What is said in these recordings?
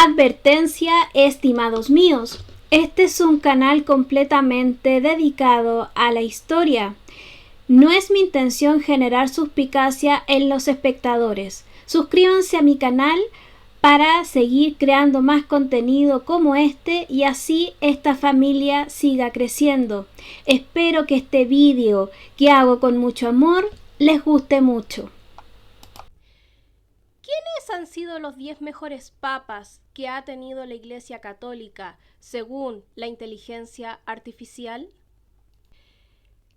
Advertencia, estimados míos. Este es un canal completamente dedicado a la historia. No es mi intención generar suspicacia en los espectadores. Suscríbanse a mi canal para seguir creando más contenido como este y así esta familia siga creciendo. Espero que este vídeo que hago con mucho amor les guste mucho. ¿Quiénes han sido los 10 mejores papas que ha tenido la Iglesia Católica según la inteligencia artificial?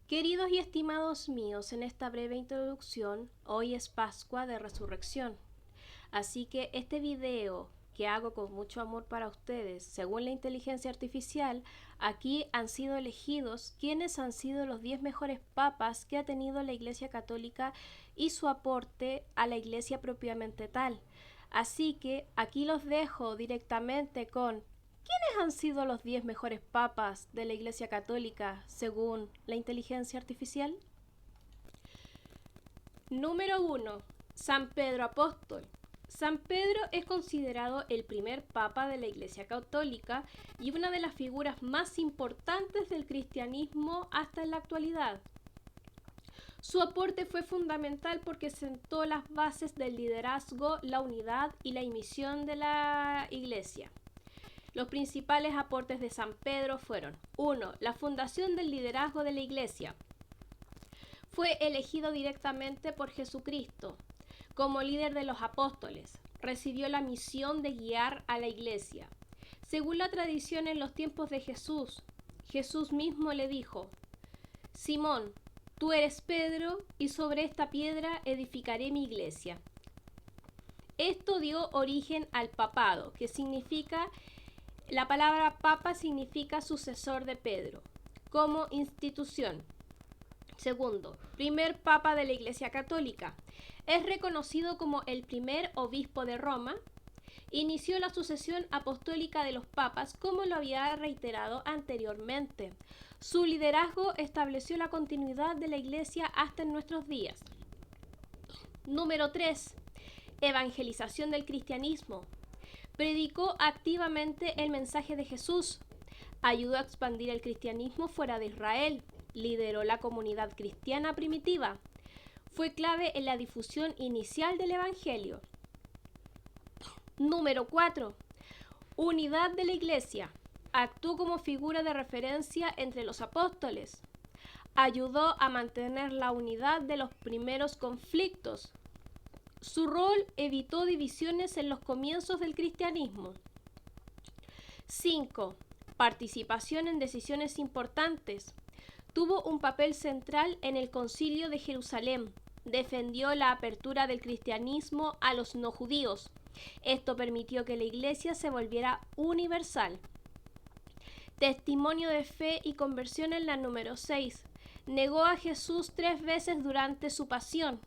Queridos y estimados míos, en esta breve introducción, hoy es Pascua de Resurrección. Así que este video que hago con mucho amor para ustedes, según la inteligencia artificial, aquí han sido elegidos quiénes han sido los 10 mejores papas que ha tenido la Iglesia Católica y su aporte a la Iglesia propiamente tal. Así que aquí los dejo directamente con ¿quiénes han sido los 10 mejores papas de la Iglesia Católica según la inteligencia artificial? Número 1. San Pedro Apóstol. San Pedro es considerado el primer papa de la Iglesia Católica y una de las figuras más importantes del cristianismo hasta en la actualidad. Su aporte fue fundamental porque sentó las bases del liderazgo, la unidad y la misión de la Iglesia. Los principales aportes de San Pedro fueron: 1. La fundación del liderazgo de la Iglesia. Fue elegido directamente por Jesucristo como líder de los apóstoles. Recibió la misión de guiar a la Iglesia. Según la tradición, en los tiempos de Jesús, Jesús mismo le dijo: Simón, tú eres Pedro, y sobre esta piedra edificaré mi iglesia. Esto dio origen al papado, que significa, la palabra papa significa sucesor de Pedro, como institución. Segundo, primer papa de la Iglesia Católica. Es reconocido como el primer obispo de Roma. Inició la sucesión apostólica de los papas, como lo había reiterado anteriormente. Su liderazgo estableció la continuidad de la Iglesia hasta en nuestros días. Número 3. Evangelización del cristianismo. Predicó activamente el mensaje de Jesús. Ayudó a expandir el cristianismo fuera de Israel. Lideró la comunidad cristiana primitiva. Fue clave en la difusión inicial del Evangelio. Número 4. Unidad de la Iglesia. Actuó como figura de referencia entre los apóstoles. Ayudó a mantener la unidad de los primeros conflictos. Su rol evitó divisiones en los comienzos del cristianismo. 5. Participación en decisiones importantes. Tuvo un papel central en el Concilio de Jerusalén. Defendió la apertura del cristianismo a los no judíos. Esto permitió que la Iglesia se volviera universal. Testimonio de fe y conversión en la número 6. Negó a Jesús 3 veces durante su pasión.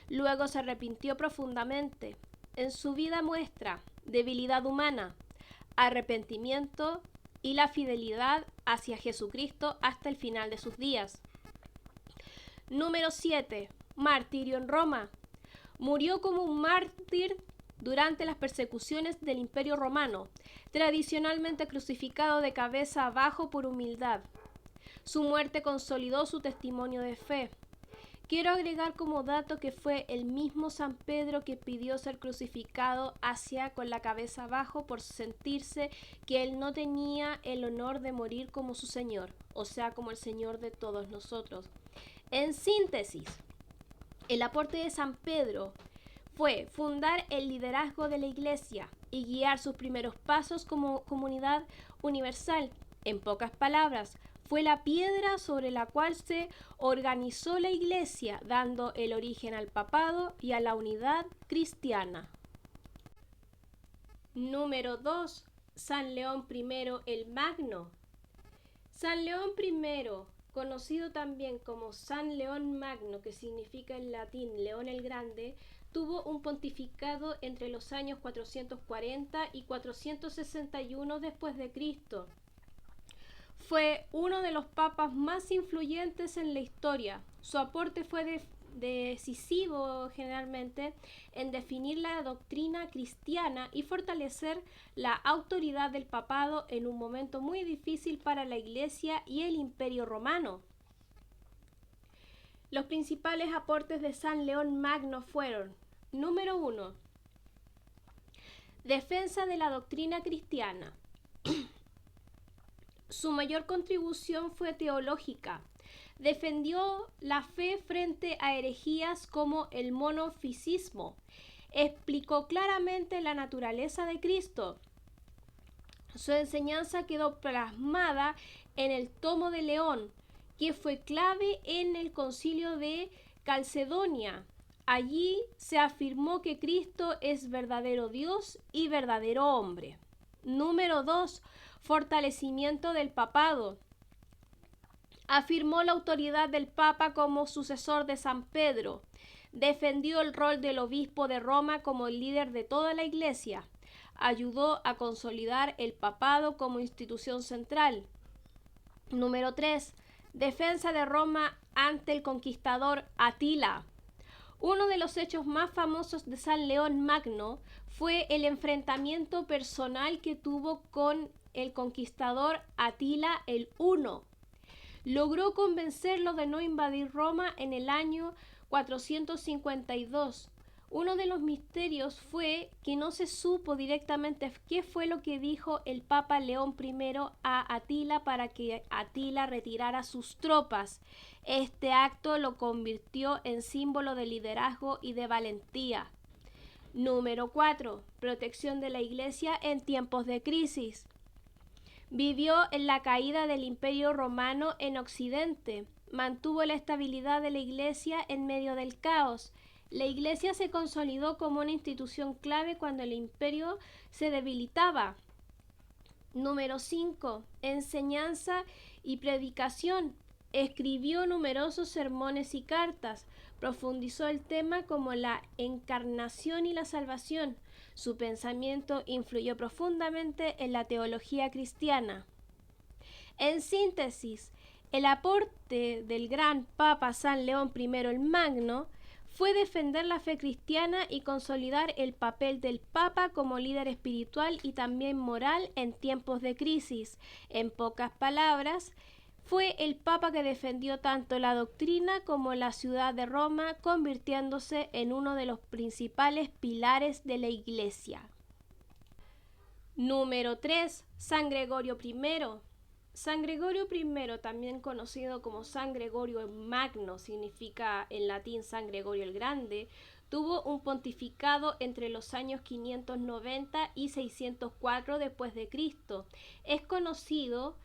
Luego se arrepintió profundamente. En su vida muestra debilidad humana, arrepentimiento y la fidelidad hacia Jesucristo hasta el final de sus días. Número 7. Martirio en Roma. Murió como un mártir durante las persecuciones del Imperio Romano, tradicionalmente crucificado de cabeza abajo por humildad. Su muerte consolidó su testimonio de fe. Quiero agregar como dato que fue el mismo San Pedro que pidió ser crucificado con la cabeza abajo por sentirse que él no tenía el honor de morir como su Señor, o sea, como el Señor de todos nosotros. En síntesis, el aporte de San Pedro fue fundar el liderazgo de la Iglesia y guiar sus primeros pasos como comunidad universal. En pocas palabras, fue la piedra sobre la cual se organizó la Iglesia, dando el origen al papado y a la unidad cristiana. Número 2. San León I el Magno. San León I, conocido también como San León Magno, que significa en latín León el Grande, tuvo un pontificado entre los años 440 y 461 después de Cristo. Fue uno de los papas más influyentes en la historia. Su aporte fue decisivo generalmente en definir la doctrina cristiana y fortalecer la autoridad del papado en un momento muy difícil para la Iglesia y el Imperio Romano. Los principales aportes de San León Magno fueron: número 1. Defensa de la doctrina cristiana. Su mayor contribución fue teológica. Defendió la fe frente a herejías como el monofisismo. Explicó claramente la naturaleza de Cristo. Su enseñanza quedó plasmada en el Tomo de León, que fue clave en el Concilio de Calcedonia. Allí se afirmó que Cristo es verdadero Dios y verdadero hombre. Número 2. Fortalecimiento del papado. Afirmó la autoridad del Papa como sucesor de San Pedro. Defendió el rol del obispo de Roma como el líder de toda la Iglesia. Ayudó a consolidar el papado como institución central. Número 3. Defensa de Roma ante el conquistador Atila. Uno de los hechos más famosos de San León Magno fue el enfrentamiento personal que tuvo con el conquistador Atila el Huno. Logró convencerlo de no invadir Roma en el año 452. Uno de los misterios fue que no se supo directamente qué fue lo que dijo el Papa León I a Atila para que Atila retirara sus tropas. Este acto lo convirtió en símbolo de liderazgo y de valentía. Número 4. Protección de la Iglesia en tiempos de crisis. Vivió en la caída del Imperio Romano en Occidente. Mantuvo la estabilidad de la Iglesia en medio del caos. La Iglesia se consolidó como una institución clave cuando el imperio se debilitaba. Número 5. Enseñanza y predicación. Escribió numerosos sermones y cartas. Profundizó el tema como la encarnación y la salvación. Su pensamiento influyó profundamente en la teología cristiana. En síntesis, el aporte del gran Papa San León I el Magno fue defender la fe cristiana y consolidar el papel del Papa como líder espiritual y también moral en tiempos de crisis. En pocas palabras, fue el Papa que defendió tanto la doctrina como la ciudad de Roma, convirtiéndose en uno de los principales pilares de la Iglesia. Número 3. San Gregorio I. San Gregorio I, también conocido como San Gregorio Magno, significa en latín San Gregorio el Grande, tuvo un pontificado entre los años 590 y 604 después de Cristo. Es conocido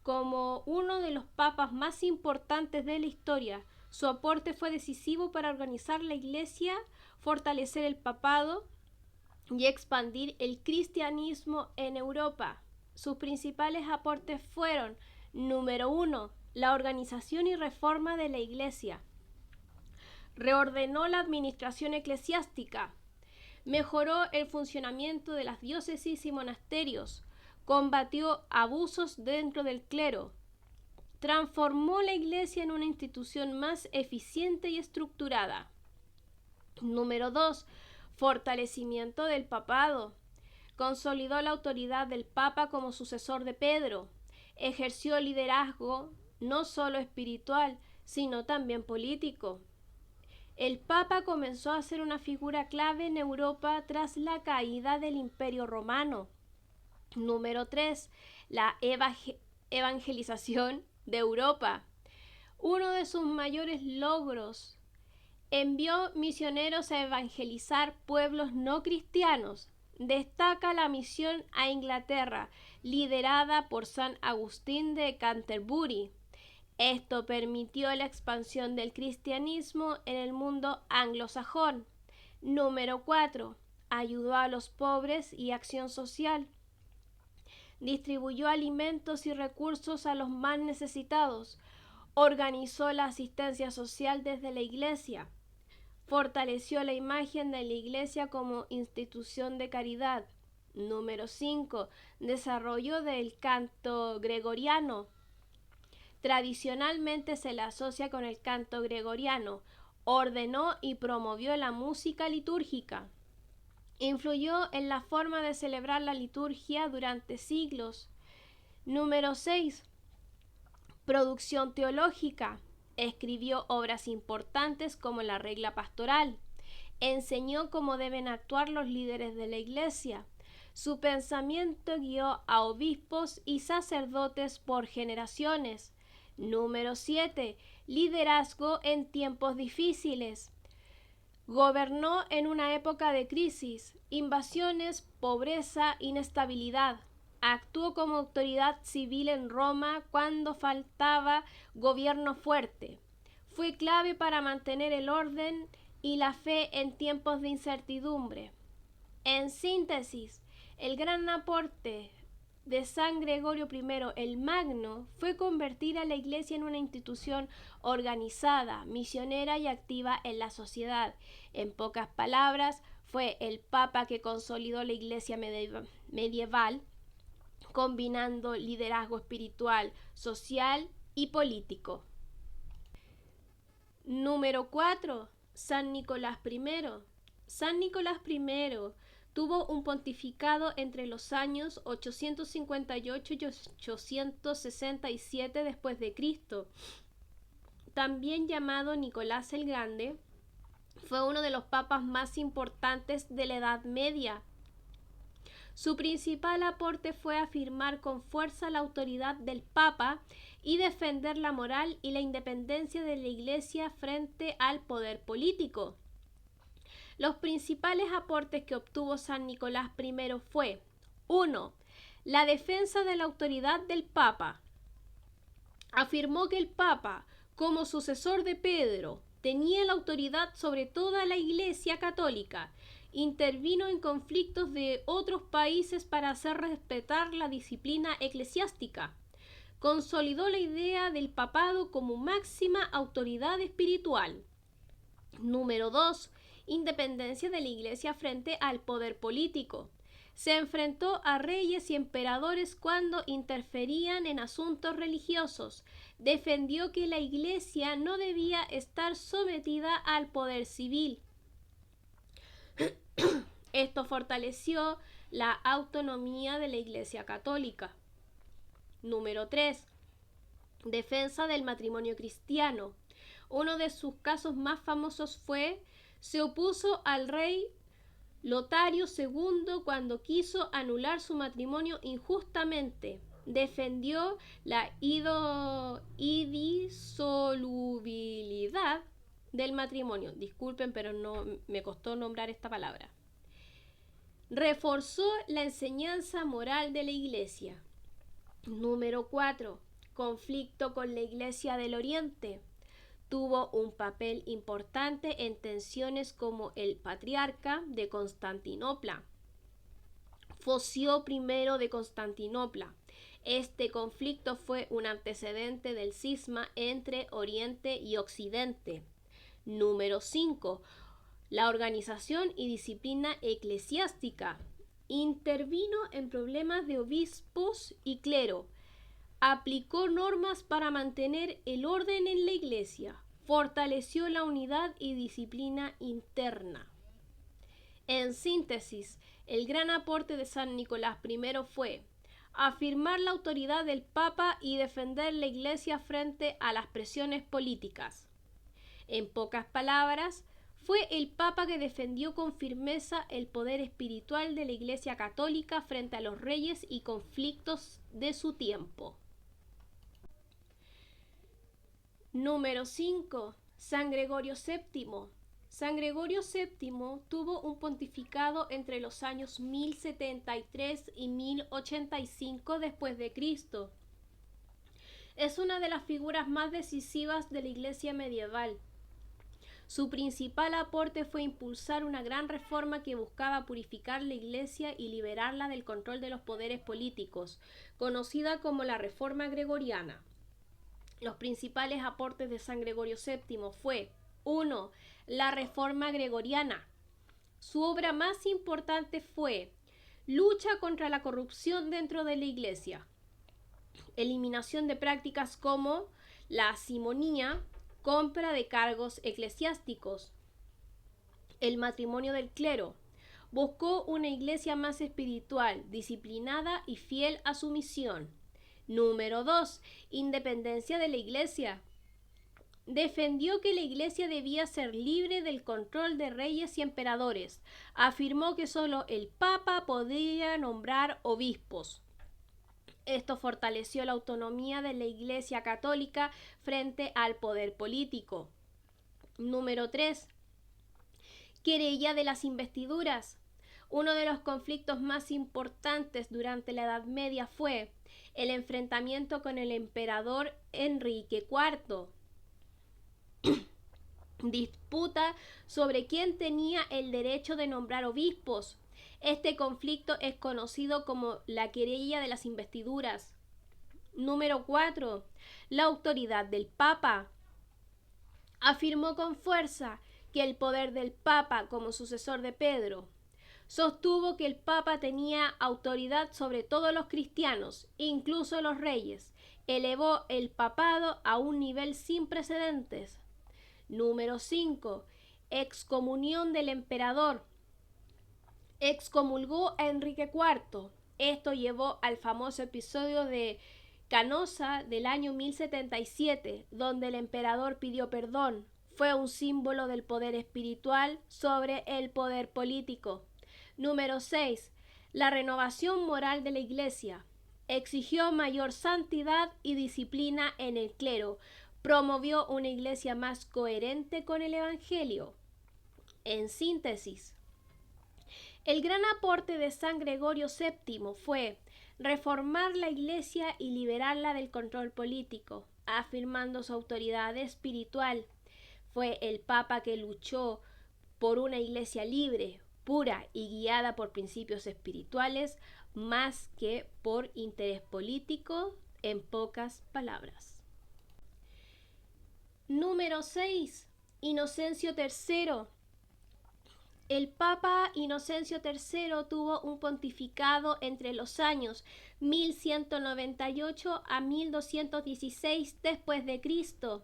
como uno de los papas más importantes de la historia. Su aporte fue decisivo para organizar la Iglesia, fortalecer el papado y expandir el cristianismo en Europa. Sus principales aportes fueron: número 1. La organización y reforma de la Iglesia. Reordenó la administración eclesiástica. Mejoró el funcionamiento de las diócesis y monasterios. Combatió abusos dentro del clero. Transformó la Iglesia en una institución más eficiente y estructurada. Número 2. Fortalecimiento del papado. Consolidó la autoridad del Papa como sucesor de Pedro. Ejerció liderazgo no solo espiritual, sino también político. El Papa comenzó a ser una figura clave en Europa tras la caída del Imperio Romano. Número 3. La evangelización de Europa. Uno de sus mayores logros. Envió misioneros a evangelizar pueblos no cristianos. Destaca la misión a Inglaterra, liderada por San Agustín de Canterbury. Esto permitió la expansión del cristianismo en el mundo anglosajón. Número 4. Ayudó a los pobres y acción social. Distribuyó alimentos y recursos a los más necesitados. Organizó la asistencia social desde la Iglesia. Fortaleció la imagen de la Iglesia como institución de caridad. Número 5. Desarrollo del canto gregoriano. Tradicionalmente se le asocia con el canto gregoriano. Ordenó y promovió la música litúrgica. Influyó en la forma de celebrar la liturgia durante siglos. Número 6. Producción teológica. Escribió obras importantes como la regla pastoral. Enseñó cómo deben actuar los líderes de la Iglesia. Su pensamiento guió a obispos y sacerdotes por generaciones. Número 7. Liderazgo en tiempos difíciles. Gobernó en una época de crisis, invasiones, pobreza, inestabilidad. Actuó como autoridad civil en Roma cuando faltaba gobierno fuerte. Fue clave para mantener el orden y la fe en tiempos de incertidumbre. En síntesis, el gran aporte de San Gregorio I el Magno fue convertir a la Iglesia en una institución organizada, misionera y activa en la sociedad. En pocas palabras, fue el Papa que consolidó la Iglesia medieval, combinando liderazgo espiritual, social y político. Número 4. San Nicolás I. San Nicolás I tuvo un pontificado entre los años 858 y 867 después de Cristo. También llamado Nicolás el Grande, fue uno de los papas más importantes de la Edad Media. Su principal aporte fue afirmar con fuerza la autoridad del Papa y defender la moral y la independencia de la Iglesia frente al poder político. Los principales aportes que obtuvo San Nicolás I fue: 1. La defensa de la autoridad del Papa. Afirmó que el Papa, como sucesor de Pedro, tenía la autoridad sobre toda la Iglesia católica. Intervino en conflictos de otros países para hacer respetar la disciplina eclesiástica. Consolidó la idea del papado como máxima autoridad espiritual. Número 2. Independencia de la Iglesia frente al poder político. Se enfrentó a reyes y emperadores cuando interferían en asuntos religiosos. Defendió que la Iglesia no debía estar sometida al poder civil. Esto fortaleció la autonomía de la Iglesia católica. Número 3. Defensa del matrimonio cristiano. Uno de sus casos más famosos se opuso al rey Lotario II cuando quiso anular su matrimonio injustamente. Defendió la indisolubilidad del matrimonio. Disculpen, pero no me costó nombrar esta palabra. Reforzó la enseñanza moral de la Iglesia. Número 4. Conflicto con la Iglesia del Oriente. Tuvo un papel importante en tensiones como el patriarca de Constantinopla, Focio I de Constantinopla. Este conflicto fue un antecedente del cisma entre Oriente y Occidente. Número 5. La organización y disciplina eclesiástica. Intervino en problemas de obispos y clero. Aplicó normas para mantener el orden en la Iglesia. Fortaleció la unidad y disciplina interna. En síntesis, el gran aporte de San Nicolás I fue afirmar la autoridad del Papa y defender la Iglesia frente a las presiones políticas. En pocas palabras, fue el Papa que defendió con firmeza el poder espiritual de la Iglesia católica frente a los reyes y conflictos de su tiempo. Número 5. San Gregorio VII. San Gregorio VII tuvo un pontificado entre los años 1073 y 1085 después de Cristo. Es una de las figuras más decisivas de la Iglesia medieval. Su principal aporte fue impulsar una gran reforma que buscaba purificar la Iglesia y liberarla del control de los poderes políticos, conocida como la Reforma Gregoriana. Los principales aportes de San Gregorio VII fue: 1. La Reforma Gregoriana. Su obra más importante fue lucha contra la corrupción dentro de la Iglesia, eliminación de prácticas como la simonía, compra de cargos eclesiásticos, el matrimonio del clero. Buscó una iglesia más espiritual, disciplinada y fiel a su misión. Número 2. Independencia de la iglesia. Defendió que la iglesia debía ser libre del control de reyes y emperadores. Afirmó que solo el Papa podía nombrar obispos. Esto fortaleció la autonomía de la Iglesia Católica frente al poder político. Número 3. Querella de las investiduras. Uno de los conflictos más importantes durante la Edad Media fue el enfrentamiento con el emperador Enrique IV. Disputa sobre quién tenía el derecho de nombrar obispos. Este conflicto es conocido como la querella de las investiduras. Número 4. La autoridad del Papa. Afirmó con fuerza que el poder del Papa como sucesor de Pedro. Sostuvo que el Papa tenía autoridad sobre todos los cristianos, incluso los reyes. Elevó el papado a un nivel sin precedentes. Número 5. Excomunión del emperador. Excomulgó a Enrique IV. Esto llevó al famoso episodio de Canosa del año 1077, donde el emperador pidió perdón. Fue un símbolo del poder espiritual sobre el poder político. Número 6. La renovación moral de la Iglesia. Exigió mayor santidad y disciplina en el clero. Promovió una iglesia más coherente con el Evangelio. En síntesis, el gran aporte de San Gregorio VII fue reformar la iglesia y liberarla del control político, afirmando su autoridad espiritual. Fue el Papa que luchó por una iglesia libre, pura y guiada por principios espirituales, más que por interés político, en pocas palabras. Número 6. Inocencio III. El Papa Inocencio III tuvo un pontificado entre los años 1198 a 1216 después de Cristo.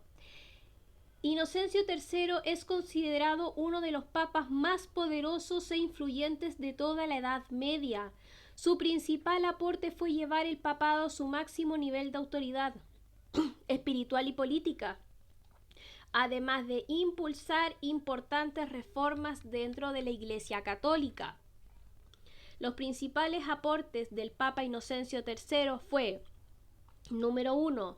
Inocencio III es considerado uno de los papas más poderosos e influyentes de toda la Edad Media. Su principal aporte fue llevar el papado a su máximo nivel de autoridad espiritual y política, además de impulsar importantes reformas dentro de la Iglesia Católica. Los principales aportes del Papa Inocencio III fue: número 1.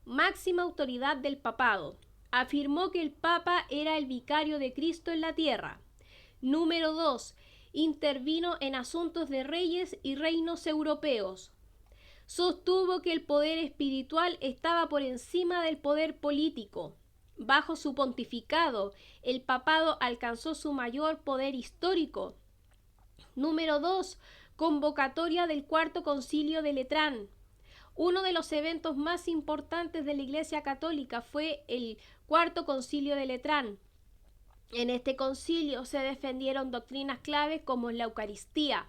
Máxima autoridad del papado. Afirmó que el Papa era el vicario de Cristo en la tierra. Número 2. Intervino en asuntos de reyes y reinos europeos. Sostuvo que el poder espiritual estaba por encima del poder político. Bajo su pontificado, el papado alcanzó su mayor poder histórico. Número 2. Convocatoria del Cuarto Concilio de Letrán. Uno de los eventos más importantes de la Iglesia Católica fue el Cuarto Concilio de Letrán. En este concilio se defendieron doctrinas claves como la Eucaristía.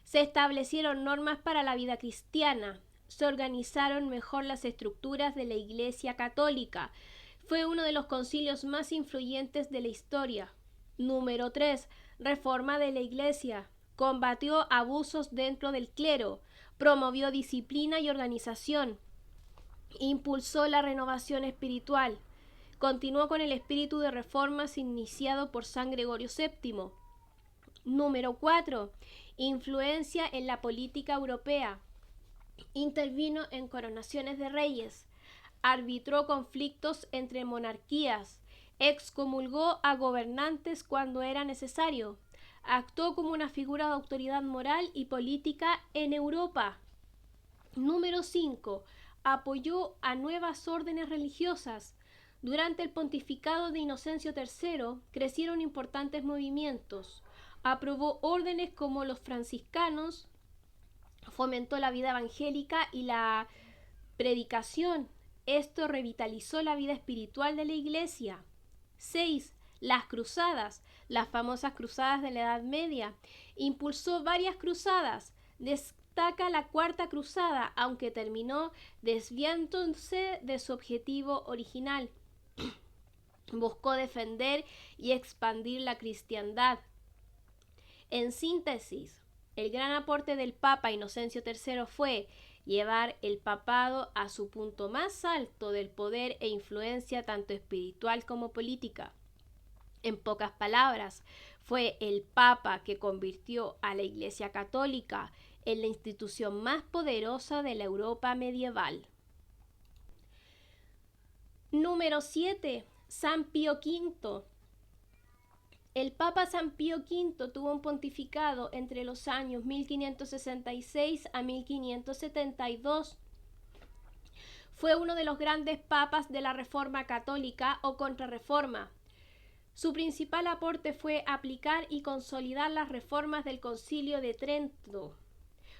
Se establecieron normas para la vida cristiana. Se organizaron mejor las estructuras de la Iglesia Católica. Fue uno de los concilios más influyentes de la historia. Número 3. Reforma de la Iglesia. Combatió abusos dentro del clero. Promovió disciplina y organización. Impulsó la renovación espiritual. Continuó con el espíritu de reformas iniciado por San Gregorio VII. Número 4. Influencia en la política europea. Intervino en coronaciones de reyes. Arbitró conflictos entre monarquías. Excomulgó a gobernantes cuando era necesario. Actuó como una figura de autoridad moral y política en Europa. Número 5. Apoyó a nuevas órdenes religiosas. Durante el pontificado de Inocencio III crecieron importantes movimientos. Aprobó órdenes como los franciscanos, fomentó la vida evangélica y la predicación. Esto revitalizó la vida espiritual de la Iglesia. 6. Las cruzadas, las famosas cruzadas de la Edad Media. Impulsó varias cruzadas. Destaca la Cuarta Cruzada, aunque terminó desviándose de su objetivo original. Buscó defender y expandir la cristiandad. En síntesis, el gran aporte del Papa Inocencio III fue llevar el papado a su punto más alto del poder e influencia tanto espiritual como política. En pocas palabras, fue el Papa que convirtió a la Iglesia Católica en la institución más poderosa de la Europa medieval. Número 7. San Pío V. El Papa San Pío V tuvo un pontificado entre los años 1566 a 1572. Fue uno de los grandes papas de la Reforma Católica o Contrarreforma. Su principal aporte fue aplicar y consolidar las reformas del Concilio de Trento.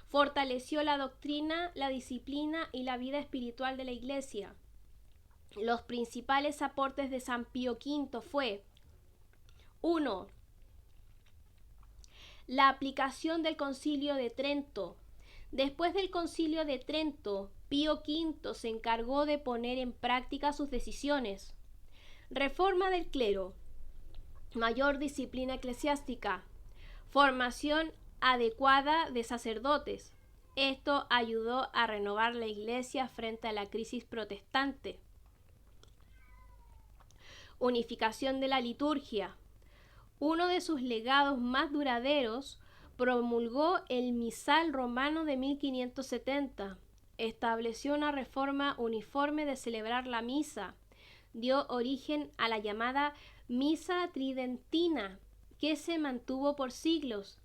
Fortaleció la doctrina, la disciplina y la vida espiritual de la Iglesia. Los principales aportes de San Pío V fue: 1. La aplicación del Concilio de Trento. Después del Concilio de Trento, Pío V se encargó de poner en práctica sus decisiones. Reforma del clero. Mayor disciplina eclesiástica. Formación adecuada de sacerdotes. Esto ayudó a renovar la Iglesia frente a la crisis protestante. Unificación de la liturgia. Uno de sus legados más duraderos, promulgó el Misal Romano de 1570. Estableció una reforma uniforme de celebrar la misa. Dio origen a la llamada Misa Tridentina, que se mantuvo por siglos.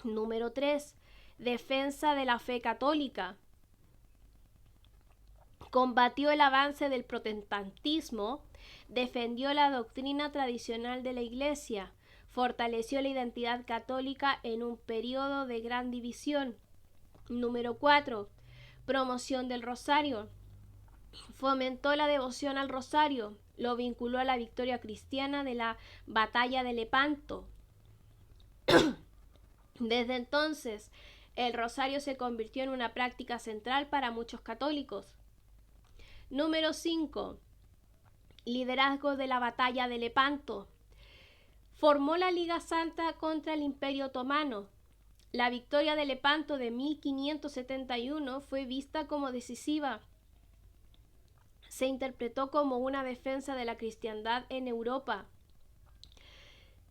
Número 3. Defensa de la fe católica. Combatió el avance del protestantismo, defendió la doctrina tradicional de la Iglesia, fortaleció la identidad católica en un periodo de gran división. Número 4. Promoción del rosario. Fomentó la devoción al rosario, lo vinculó a la victoria cristiana de la batalla de Lepanto. Desde entonces, el rosario se convirtió en una práctica central para muchos católicos. Número 5. Liderazgo de la batalla de Lepanto. Formó la Liga Santa contra el Imperio Otomano. La victoria de Lepanto de 1571 fue vista como decisiva. Se interpretó como una defensa de la cristiandad en Europa.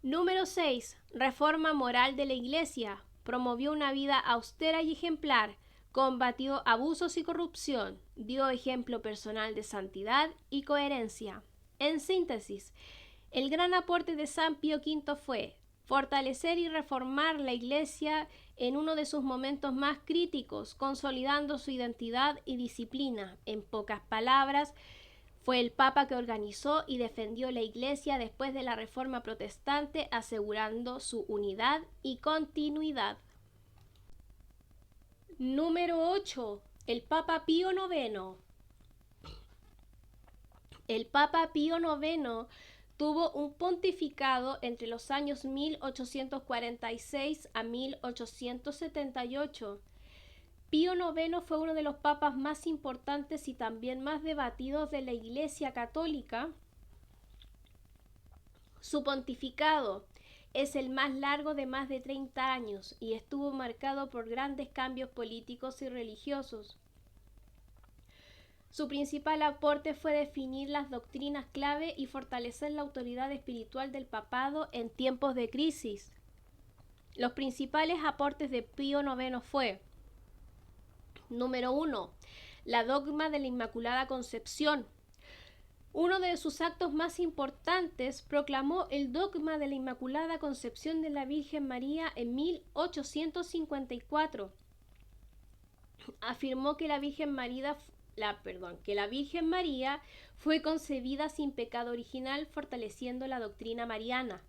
Número 6. Reforma moral de la Iglesia. Promovió una vida austera y ejemplar. Combatió abusos y corrupción. Dio ejemplo personal de santidad y coherencia. En síntesis, el gran aporte de San Pío V fue fortalecer y reformar la Iglesia en uno de sus momentos más críticos, consolidando su identidad y disciplina. En pocas palabras, fue el Papa que organizó y defendió la Iglesia después de la Reforma Protestante, asegurando su unidad y continuidad. Número 8. El Papa Pío IX. El Papa Pío IX tuvo un pontificado entre los años 1846 a 1878. Pío IX fue uno de los papas más importantes y también más debatidos de la Iglesia Católica. Su pontificado es el más largo de más de 30 años y estuvo marcado por grandes cambios políticos y religiosos. Su principal aporte fue definir las doctrinas clave y fortalecer la autoridad espiritual del papado en tiempos de crisis. Los principales aportes de Pío IX fue: número 1. La dogma de la Inmaculada Concepción. Uno de sus actos más importantes, proclamó el dogma de la Inmaculada Concepción de la Virgen María en 1854. Afirmó que la Virgen María fue concebida sin pecado original, fortaleciendo la doctrina mariana.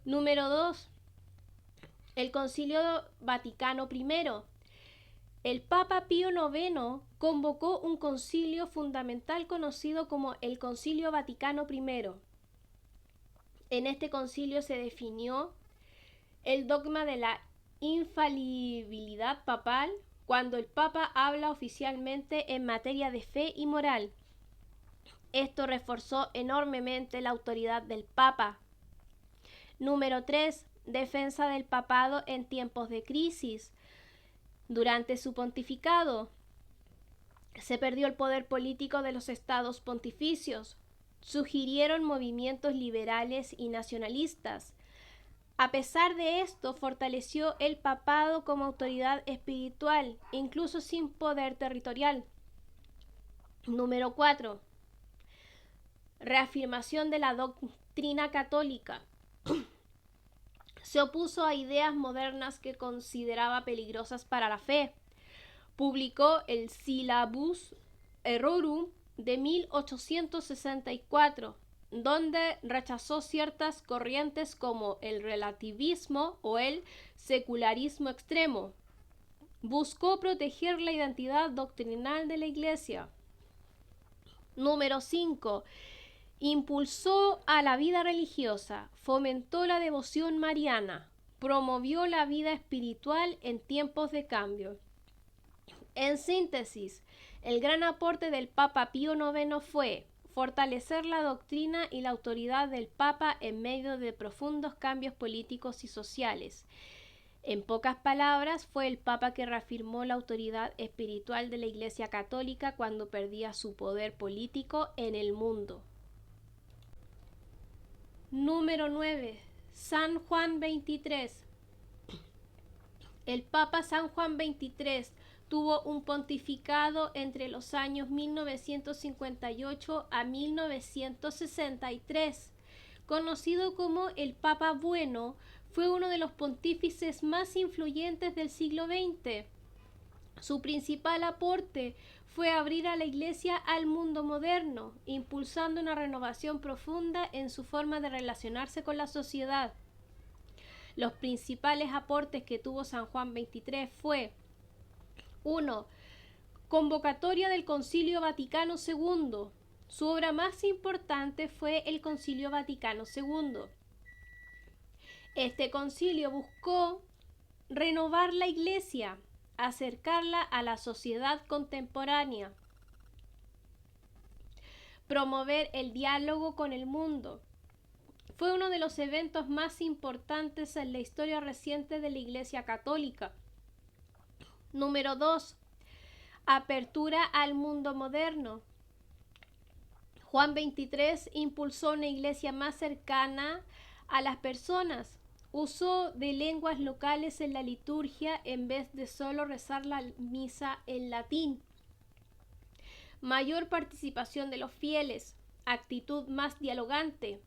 Número 2. El Concilio Vaticano I. El Papa Pío IX convocó un concilio fundamental conocido como el Concilio Vaticano I. En este concilio se definió el dogma de la infalibilidad papal, cuando el Papa habla oficialmente en materia de fe y moral. Esto reforzó enormemente la autoridad del Papa. Número 3. Defensa del papado en tiempos de crisis. Durante su pontificado, se perdió el poder político de los estados pontificios. Surgieron movimientos liberales y nacionalistas. A pesar de esto, fortaleció el papado como autoridad espiritual, incluso sin poder territorial. Número 4. Reafirmación de la doctrina católica. Se opuso a ideas modernas que consideraba peligrosas para la fe. Publicó el Syllabus Errorum de 1864, donde rechazó ciertas corrientes como el relativismo o el secularismo extremo. Buscó proteger la identidad doctrinal de la Iglesia. Número 5. Impulsó a la vida religiosa, fomentó la devoción mariana, promovió la vida espiritual en tiempos de cambio. En síntesis, el gran aporte del Papa Pío IX fue fortalecer la doctrina y la autoridad del Papa en medio de profundos cambios políticos y sociales. En pocas palabras, fue el Papa que reafirmó la autoridad espiritual de la Iglesia Católica cuando perdía su poder político en el mundo. Número 9. San Juan XXIII. El Papa San Juan XXIII tuvo un pontificado entre los años 1958 a 1963. Conocido como el Papa Bueno, fue uno de los pontífices más influyentes del siglo XX. Su principal aporte fue abrir a la Iglesia al mundo moderno, impulsando una renovación profunda en su forma de relacionarse con la sociedad. Los principales aportes que tuvo San Juan XXIII fue: 1. Convocatoria del Concilio Vaticano II. Su obra más importante fue el Concilio Vaticano II. Este concilio buscó renovar la Iglesia, acercarla a la sociedad contemporánea, promover el diálogo con el mundo. Fue uno de los eventos más importantes en la historia reciente de la Iglesia Católica. Número 2. Apertura al mundo moderno. Juan XXIII impulsó una iglesia más cercana a las personas. Usó de lenguas locales en la liturgia en vez de solo rezar la misa en latín. Mayor participación de los fieles. Actitud más dialogante.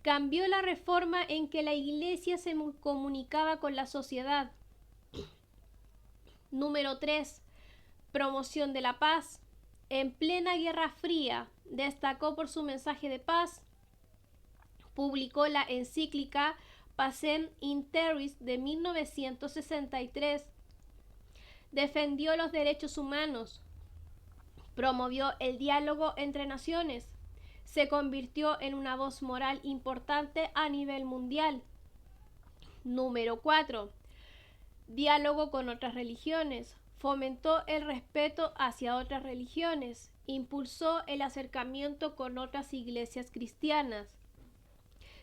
Cambió la reforma en que la iglesia se comunicaba con la sociedad. Número 3. Promoción de la paz. En plena Guerra Fría, destacó por su mensaje de paz. Publicó la encíclica Pacem in Terris de 1963. Defendió los derechos humanos. Promovió el diálogo entre naciones. Se convirtió en una voz moral importante a nivel mundial. Número 4. Diálogo con otras religiones. Fomentó el respeto hacia otras religiones. Impulsó el acercamiento con otras iglesias cristianas.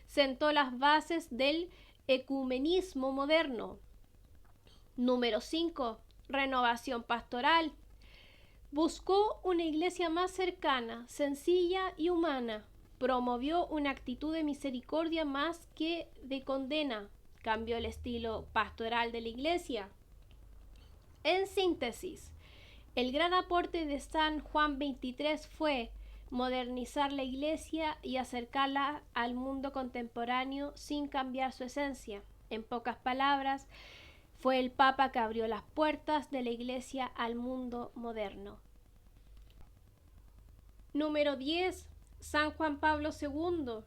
Sentó las bases del ecumenismo moderno. Número 5. Renovación pastoral. Buscó una iglesia más cercana, sencilla y humana. Promovió una actitud de misericordia más que de condena. Cambió el estilo pastoral de la iglesia. En síntesis, el gran aporte de San Juan XXIII fue modernizar la iglesia y acercarla al mundo contemporáneo sin cambiar su esencia. En pocas palabras, fue el Papa que abrió las puertas de la iglesia al mundo moderno. Número 10. San Juan Pablo II.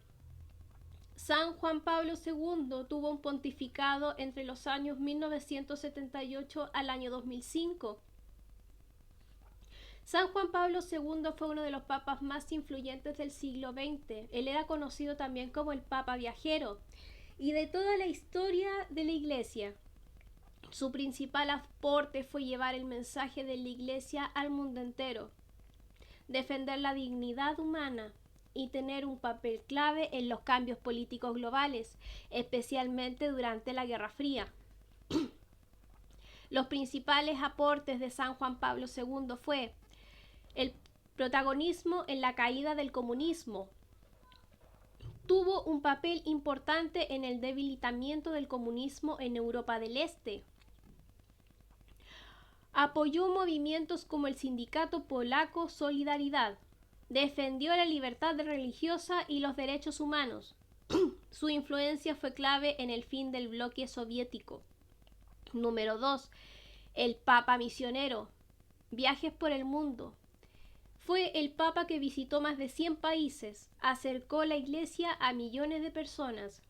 San Juan Pablo II tuvo un pontificado entre los años 1978 al año 2005. San Juan Pablo II fue uno de los papas más influyentes del siglo XX. Él era conocido también como el Papa Viajero y de toda la historia de la Iglesia. Su principal aporte fue llevar el mensaje de la Iglesia al mundo entero. defender la dignidad humana y tener un papel clave en los cambios políticos globales, especialmente durante la Guerra Fría. Los principales aportes de San Juan Pablo II fue el protagonismo en la caída del comunismo. Tuvo un papel importante en el debilitamiento del comunismo en Europa del Este. Apoyó movimientos como el Sindicato Polaco Solidaridad. Defendió la libertad religiosa y los derechos humanos. Su influencia fue clave en el fin del bloque soviético. Número 2. El Papa misionero. Viajes por el mundo. Fue el Papa que visitó más de 100 países, acercó la Iglesia a millones de personas.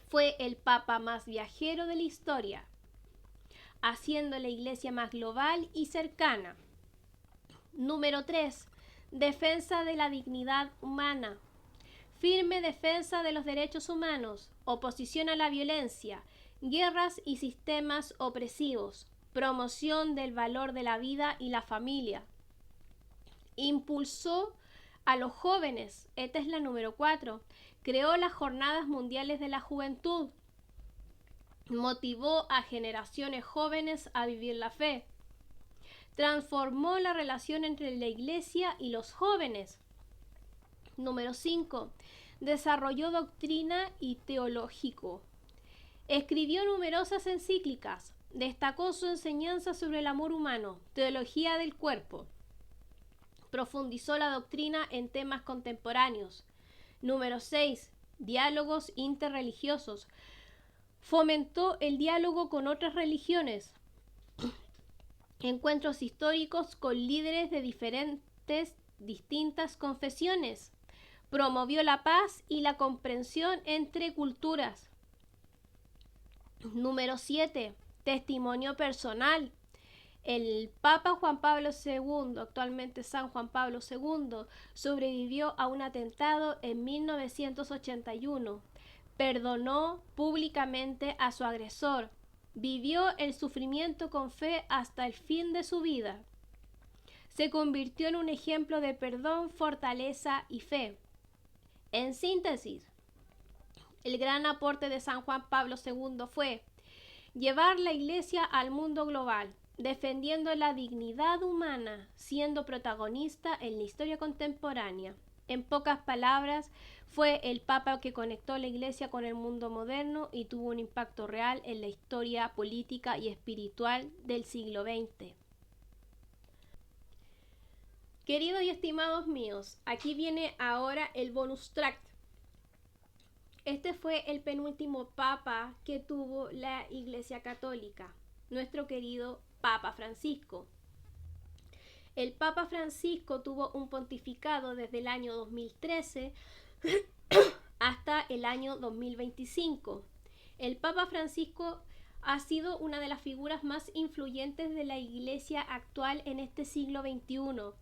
Fue el Papa más viajero de la historia, haciendo la Iglesia más global y cercana. Número 3. Defensa de la dignidad humana. Firme defensa de los derechos humanos, oposición a la violencia, guerras y sistemas opresivos, promoción del valor de la vida y la familia. Impulsó a los jóvenes, esta es la número 4, creó las Jornadas Mundiales de la Juventud, motivó a generaciones jóvenes a vivir la fe, transformó la relación entre la Iglesia y los jóvenes. Número 5. Desarrolló doctrina y teológico. Escribió numerosas encíclicas. Destacó su enseñanza sobre el amor humano, teología del cuerpo. Profundizó la doctrina en temas contemporáneos. Número 6. Diálogos interreligiosos. Fomentó el diálogo con otras religiones. Encuentros históricos con líderes de distintas confesiones. Promovió la paz y la comprensión entre culturas. Número 7. Testimonio personal. El Papa Juan Pablo II, actualmente San Juan Pablo II, sobrevivió a un atentado en 1981. Perdonó públicamente a su agresor. Vivió el sufrimiento con fe hasta el fin de su vida. Se convirtió en un ejemplo de perdón, fortaleza y fe. En síntesis, el gran aporte de San Juan Pablo II fue llevar la Iglesia al mundo global, defendiendo la dignidad humana, siendo protagonista en la historia contemporánea. En pocas palabras, fue el Papa que conectó la Iglesia con el mundo moderno y tuvo un impacto real en la historia política y espiritual del siglo XX. Queridos y estimados míos, aquí viene ahora el bonus track. Este fue el penúltimo Papa que tuvo la Iglesia Católica, nuestro querido Papa Francisco. El Papa Francisco tuvo un pontificado desde el año 2013 hasta el año 2025. El Papa Francisco ha sido una de las figuras más influyentes de la Iglesia actual en este siglo XXI.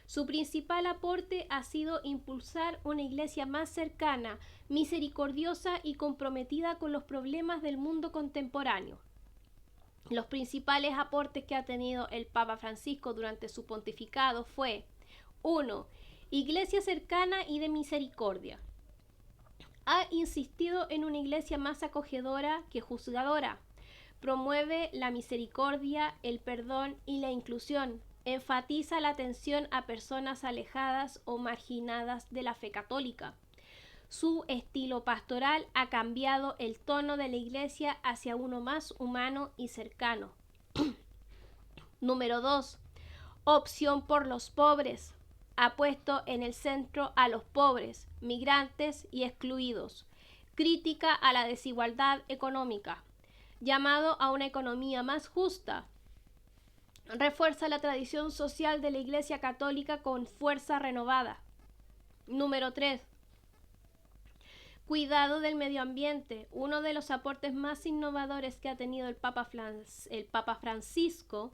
Su principal aporte ha sido impulsar una Iglesia más cercana, misericordiosa y comprometida con los problemas del mundo contemporáneo. Los principales aportes que ha tenido el Papa Francisco durante su pontificado fue 1. Iglesia cercana y de misericordia. Ha insistido en una iglesia más acogedora que juzgadora. Promueve la misericordia, el perdón y la inclusión. Enfatiza la atención a personas alejadas o marginadas de la fe católica. Su estilo pastoral ha cambiado el tono de la iglesia hacia uno más humano y cercano. Número 2. Opción por los pobres. Ha puesto en el centro a los pobres, migrantes y excluidos. Crítica a la desigualdad económica. Llamado a una economía más justa. Refuerza la tradición social de la Iglesia Católica con fuerza renovada. Número 3. Cuidado del medio ambiente. Uno de los aportes más innovadores que ha tenido el Papa Francisco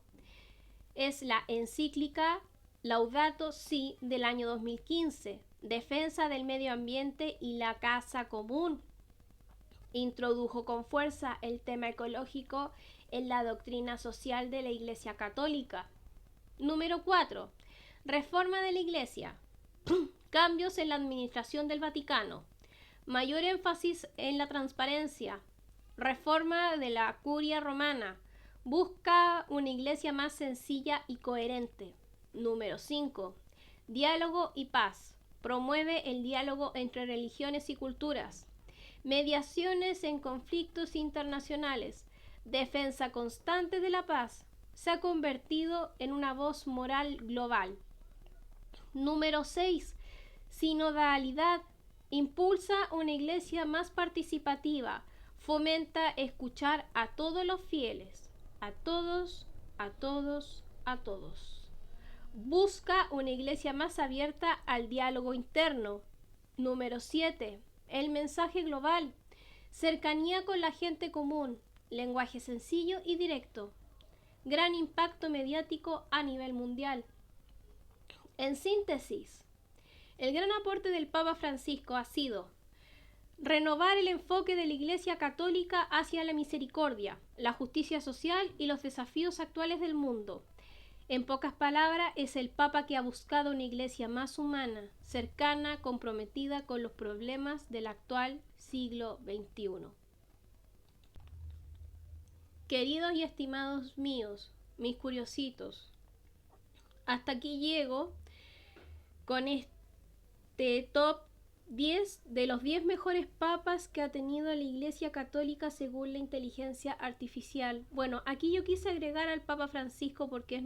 es la encíclica Laudato Si del año 2015, defensa del medio ambiente y la casa común. Introdujo con fuerza el tema ecológico en la doctrina social de la Iglesia Católica. Número 4. Reforma de la Iglesia. Cambios en la administración del Vaticano. Mayor énfasis en la transparencia. Reforma de la Curia Romana. Busca una iglesia más sencilla y coherente. Número 5. Diálogo y paz. Promueve el diálogo entre religiones y culturas. Mediaciones en conflictos internacionales. Defensa constante de la paz. Se ha convertido en una voz moral global. Número 6. Sinodalidad. Impulsa una iglesia más participativa. Fomenta escuchar a todos los fieles. A todos, a todos, a todos. Busca una iglesia más abierta al diálogo interno. Número 7. El mensaje global. Cercanía con la gente común. Lenguaje sencillo y directo. Gran impacto mediático a nivel mundial. En síntesis, el gran aporte del Papa Francisco ha sido renovar el enfoque de la Iglesia Católica hacia la misericordia, la justicia social y los desafíos actuales del mundo. En pocas palabras, es el Papa que ha buscado una iglesia más humana, cercana, comprometida con los problemas del actual siglo XXI. Queridos y estimados míos, mis curiositos, hasta aquí llego con este top 10 de los 10 mejores papas que ha tenido la Iglesia Católica según la inteligencia artificial. Bueno, aquí yo quise agregar al Papa Francisco porque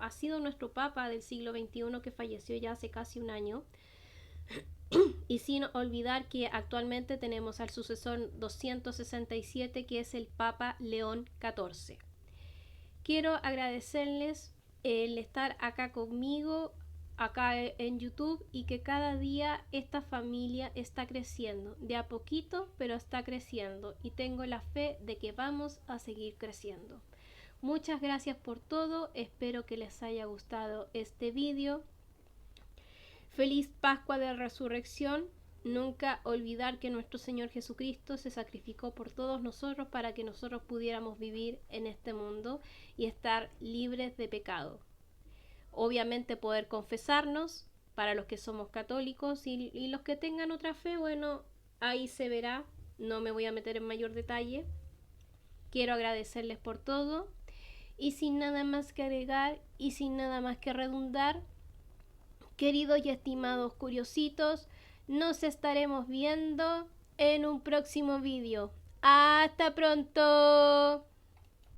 ha sido nuestro Papa del siglo XXI que falleció ya hace casi un año. Y sin olvidar que actualmente tenemos al sucesor 267 que es el Papa León XIV. Quiero agradecerles el estar acá conmigo, acá en YouTube, y que cada día esta familia está creciendo, de a poquito, pero está creciendo, y tengo la fe de que vamos a seguir creciendo. Muchas gracias por todo, espero que les haya gustado este vídeo. Feliz Pascua de Resurrección. Nunca olvidar que nuestro Señor Jesucristo se sacrificó por todos nosotros para que nosotros pudiéramos vivir en este mundo y estar libres de pecado. Obviamente poder confesarnos para los que somos católicos y los que tengan otra fe, bueno, ahí se verá, no me voy a meter en mayor detalle. Quiero agradecerles por todo y sin nada más que agregar y sin nada más que redundar, queridos y estimados curiositos, nos estaremos viendo en un próximo vídeo. ¡Hasta pronto!